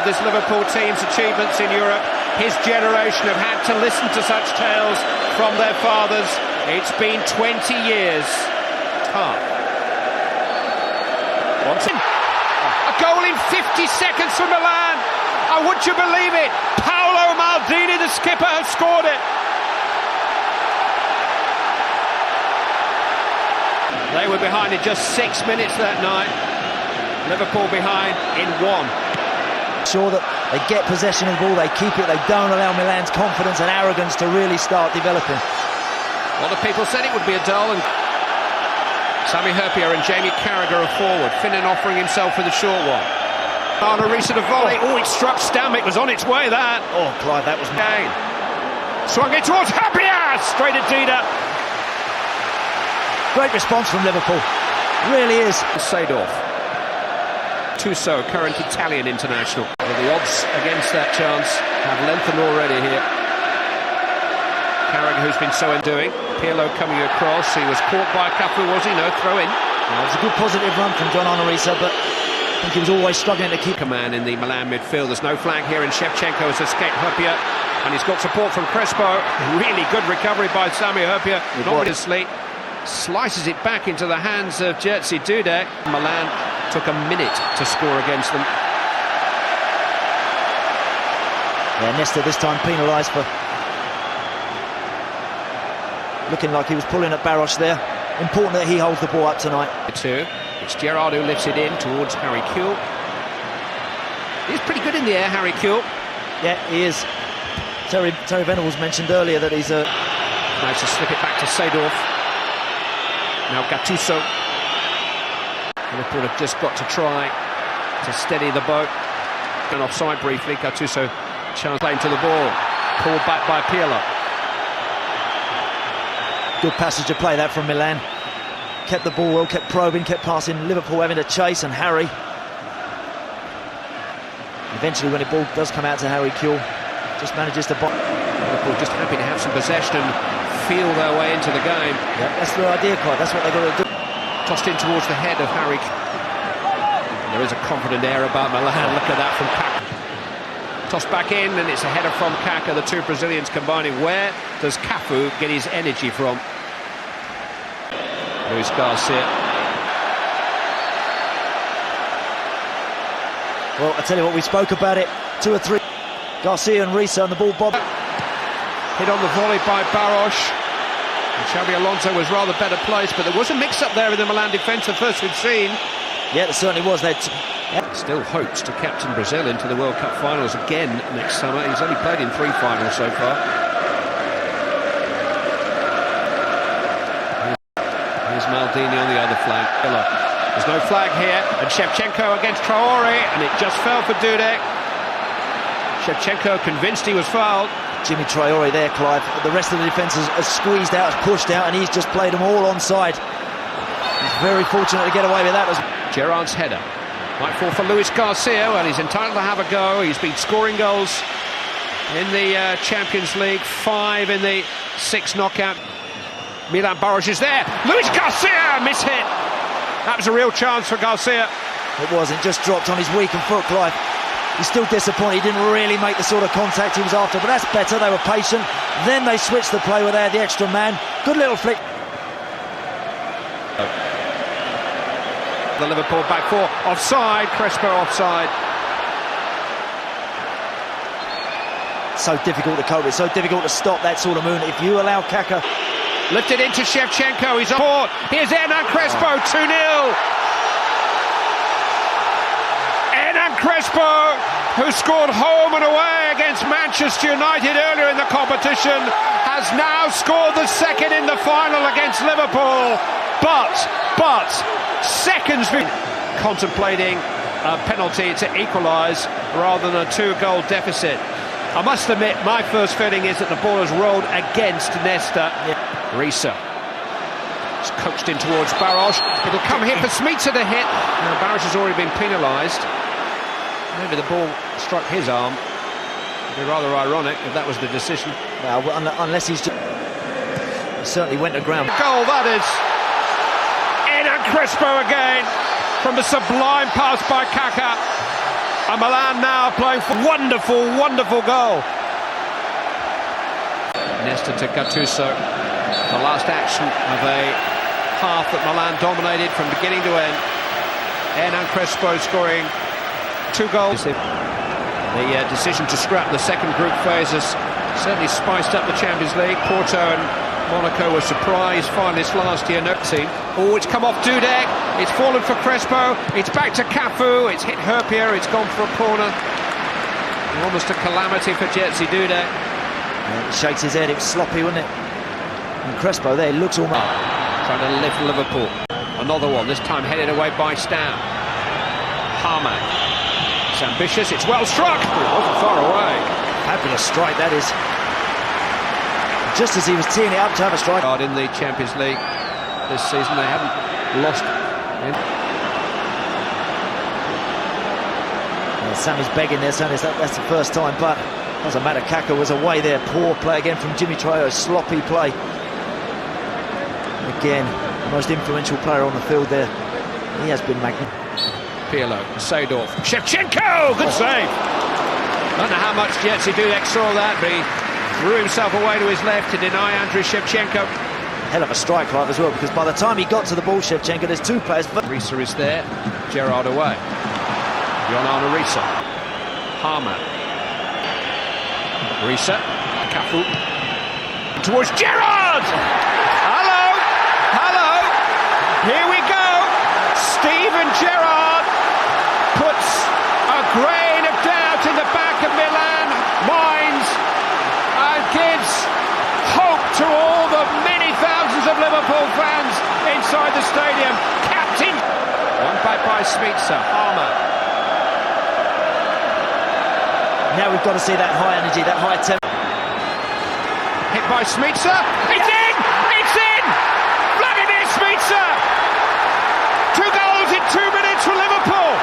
this Liverpool team's achievements in Europe. His generation have had to listen to such tales from their fathers. It's been 20 years. A goal in 50 seconds for Milan. Oh, would you believe it? Paolo Maldini, the skipper, has scored it. They were behind in just 6 minutes that night. Liverpool behind in 1. Sure that they get possession of the ball, they keep it, they don't allow Milan's confidence and arrogance to really start developing. Well, the people said it would be a dull, and Sami Hyypiä and Jamie Carragher are forward. Finnan offering himself for the short one. Arna Risa to volley. Oh, it struck Stam. It was on its way, that. Oh, Clive, that was Again. Swung it towards Hyypiä. Straight at Dida. Great response from Liverpool. Really is. Seedorf. Tuso, current Italian international. Well, the odds against that chance have lengthened already here. Carragher, who's been so undoing. Pirlo coming across. He was caught by Cafu, was he? No, throw in. It was a good positive run from John Arisa, but I think he was always struggling to keep command in the Milan midfield. There's no flag here, and Shevchenko has escaped Hyypiä, and he's got support from Crespo. Really good recovery by Sami Hyypiä. Obviously slices it back into the hands of Jerzy Dudek. Milan took a minute to score against them. Yeah, Nesta this time penalised for looking like he was pulling at Baros there. Important that he holds the ball up tonight. It's Gerrard who lifts it in towards Harry Kewell. He's pretty good in the air, Harry Kewell. Yeah, he is. Terry Venables mentioned earlier that he's a... Nice to slip it back to Seedorf. Now Gattuso. Liverpool have just got to try to steady the boat. And offside briefly. Gattuso chance playing to the ball. Pulled back by Pirlo. Good passage of play that from Milan. Kept the ball well, kept probing, kept passing. Liverpool having to chase, and Harry. Eventually, when the ball does come out to Harry Kewell, just manages to box. Liverpool just happy to have some possession and feel their way into the game. Yeah, that's the idea, Clive. That's what they've got to do. Tossed in towards the head of Harry. There is a confident air about Milan. Look at that from Kaka. Tossed back in, and it's a header from Kaka. The two Brazilians combining. Where does Cafu get his energy from? Luis Garcia. Well, I tell you what, we spoke about it. 2 or 3. Garcia and Risa on the ball bob. Hit on the volley by Baros. And Xabi Alonso was rather better placed, but there was a mix-up there in the Milan defence, the first we've seen. Yeah, there certainly was. Still hopes to captain Brazil into the World Cup finals again next summer. He's only played in 3 finals so far. Here's Maldini on the other flag. There's no flag here, and Shevchenko against Traore, and it just fell for Dudek. Shevchenko convinced he was fouled. Jimmy Traore there, Clive. The rest of the defence has squeezed out, has pushed out, and he's just played them all onside. He's very fortunate to get away with that. Gerrard's header might fall for Luis Garcia. Well, he's entitled to have a go. He's been scoring goals in the Champions League, 5 in the 6 knockout. Milan Baros is there. Luis Garcia, miss-hit. That was a real chance for Garcia. It wasn't, just dropped on his weakened foot, Clive. He's still disappointed. He didn't really make the sort of contact he was after, but that's better. They were patient. Then they switched the play where they had the extra man. Good little flick. The Liverpool back 4. Offside. Crespo offside. So difficult to cope with. So difficult to stop that sort of movement. If you allow Kaka... Lifted into Shevchenko. He's on board. Here's Hernan Crespo. 2-0. Hernan Crespo, who scored home and away against Manchester United earlier in the competition, has now scored the second in the final against Liverpool. But seconds contemplating a penalty to equalise rather than a 2-goal deficit. I must admit, my first feeling is that the ball has rolled against Nesta. Risa. It's coached in towards Baros. It'll come here for Smicer to hit. Now Baros has already been penalised. Maybe the ball struck his arm. It'd be rather ironic if that was the decision. Well, unless he's just... He certainly went to ground. Goal, that is. Hernan Crespo again from the sublime pass by Kaka. And Milan now playing for wonderful, wonderful goal. Nesta to Gattuso. The last action of a half that Milan dominated from beginning to end. Hernan Crespo scoring 2 goals. The decision to scrap the second group phase has certainly spiced up the Champions League. Porto and Monaco were surprise finalists last year. Oh, it's come off Dudek. It's fallen for Crespo. It's back to Cafu. It's hit Herpier. It's gone for a corner. Almost a calamity for Jerzy Dudek. Yeah, he shakes his head. It was sloppy, wasn't it? And Crespo there looks almost trying to lift Liverpool. Another one. This time headed away by Stam. Herman. It's ambitious. It's well struck. It wasn't far away. Fabulous strike that is. Just as he was teeing it up to have a strike. In the Champions League this season, they haven't lost. Well, Sammy's begging there, saying that's the first time, but doesn't matter. Kaka was away there. Poor play again from Jimmy Traore. Sloppy play. Again, the most influential player on the field there. He has been magnificent. Pirlo, Seedorf, Shevchenko! Good save! Don't know how much Jerzy Dudek saw that, but he threw himself away to his left to deny Andriy Shevchenko. Hell of a strike right as well, because by the time he got to the ball, Shevchenko, there's 2 players. Risa is there, Gerrard away. Yonana Risa. Harman. Risa. Cafu. Towards Gerrard! Hello! Hello! Here we go! Steven Gerrard puts a grain of doubt in the back of Milan minds and gives hope to all the many thousands of Liverpool fans inside the stadium. Captain! One back by Smicer. Armour. Now we've got to see that high energy, that high tempo. Hit by Smicer. It's in! It's in! Vladimir Smicer! 2 goals in 2 minutes for Liverpool.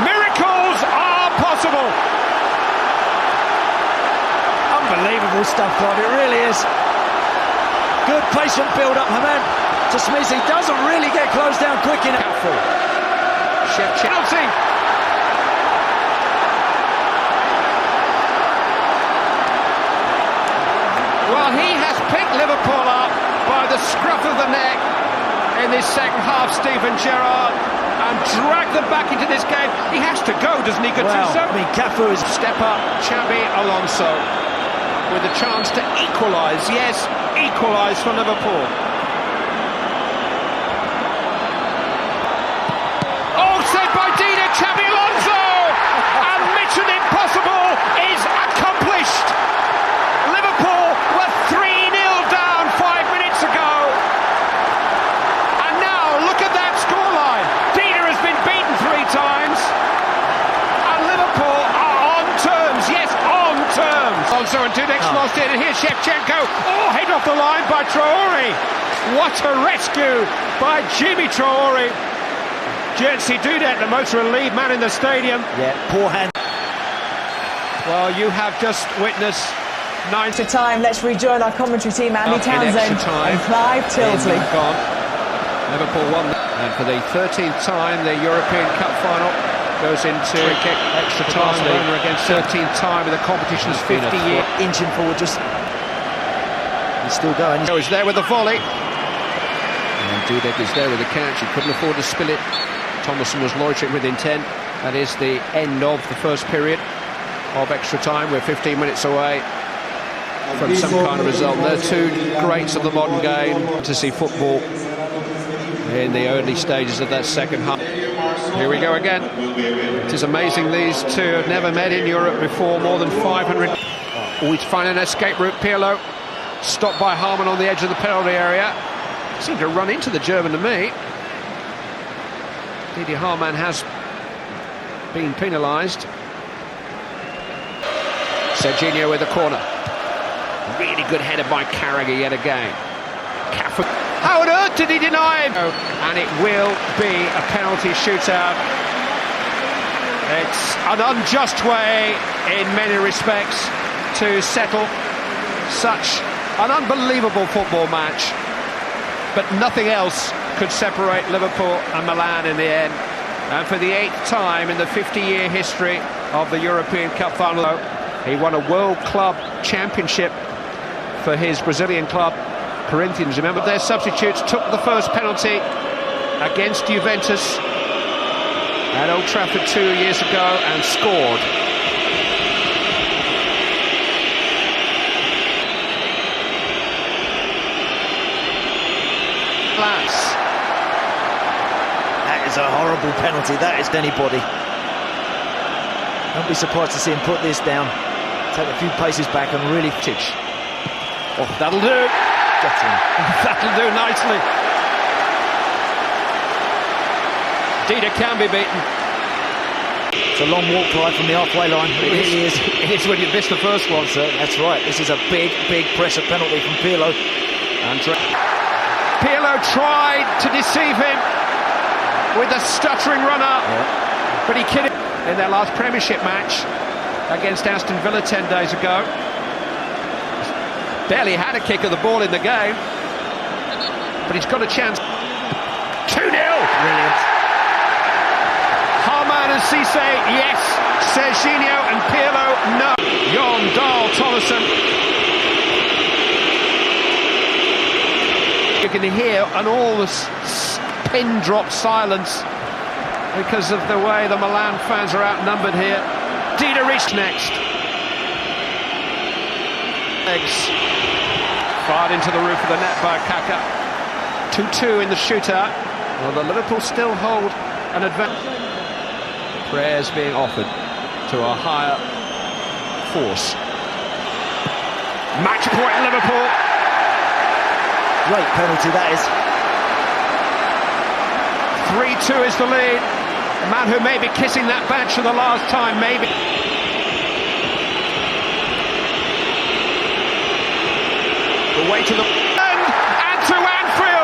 Miracles are possible. Unbelievable stuff, Clive, it really is. Good patient build-up, Hernan. To Smicer, he doesn't really get closed down quick enough. Chelsea. Well, he has picked Liverpool up by the scruff of the neck in this second half, Steven Gerrard, and dragged them back into this game. He has to go, doesn't he, Gattuso? Well, I mean, Cafu is... Step up, Xabi Alonso, with a chance to equalise. Yes, equalise for Liverpool. Oh, saved by Dina, Xabi Alonso! And Mission Impossible is accomplished. Liverpool were 3-0 down 5 minutes ago. And now, look at that scoreline. Dina has been beaten 3 times. And Liverpool are on terms. Yes, on terms. Alonso and Dudek's lost it. And here's Shevchenko. Oh, head off the line by Traore. What a rescue by Jimmy Traore. Jerzy Dudek, the most relieved man in the stadium. Yeah, poor hand. Well, you have just witnessed 9 extra time. Let's rejoin our commentary team, Andy Townsend and Clive Tilsley. Gone. Liverpool won, and for the 13th time, the European Cup final goes into extra time. Against 13th time in the competition's 50 years. Inching forward, just he's still going. He's there with the volley, and Dudek is there with the catch. He couldn't afford to spill it. Thomason was loitering with intent. That is the end of the first period of extra time. We're 15 minutes away from some kind of result. They're 2 greats of the modern game. To see football in the early stages of that second half. Here we go again. It is amazing these two have never met in Europe before. More than 500. Oh, he's finding an escape route. Pirlo stopped by Harman on the edge of the penalty area. Seemed to run into the German to me. Didi Harman has been penalised. Serginho with the corner. Really good header by Carragher yet again. Cafu. How on earth did he deny him? And it will be a penalty shootout. It's an unjust way in many respects to settle such an unbelievable football match, but nothing else could separate Liverpool and Milan in the end. And for the 8th time in the 50-year history of the European Cup final, he won a World Club Championship for his Brazilian club, Corinthians. Remember, their substitutes took the first penalty against Juventus at Old Trafford 2 years ago and scored. That is a horrible penalty. That is anybody. Don't be surprised to see him put this down, take a few paces back and really... Oh, that'll do. Get him. That'll do nicely. Dida can be beaten. It's a long walk right from the halfway line. It really is. It is when you miss the first one, sir. That's right. This is a big, big pressure penalty from Pirlo. Pirlo tried to deceive him with a stuttering run-up, but he kidded in their last Premiership match against Aston Villa 10 days ago. Barely had a kick of the ball in the game, but he's got a chance. 2-0! Brilliant. Hernan and Cisse, yes. Serginho and Pirlo, no. Jon Dahl Tollefson. You can hear an almost pin-drop silence because of the way the Milan fans are outnumbered here. Dida reached next. Legs fired into the roof of the net by Kaka. 2-2 in the shootout. Well, the Liverpool still hold an advantage. Prayers being offered to a higher force. Match point Liverpool. Great penalty that is. 3-2 is the lead. A man who may be kissing that badge for the last time, maybe. The way to the and to Anfield.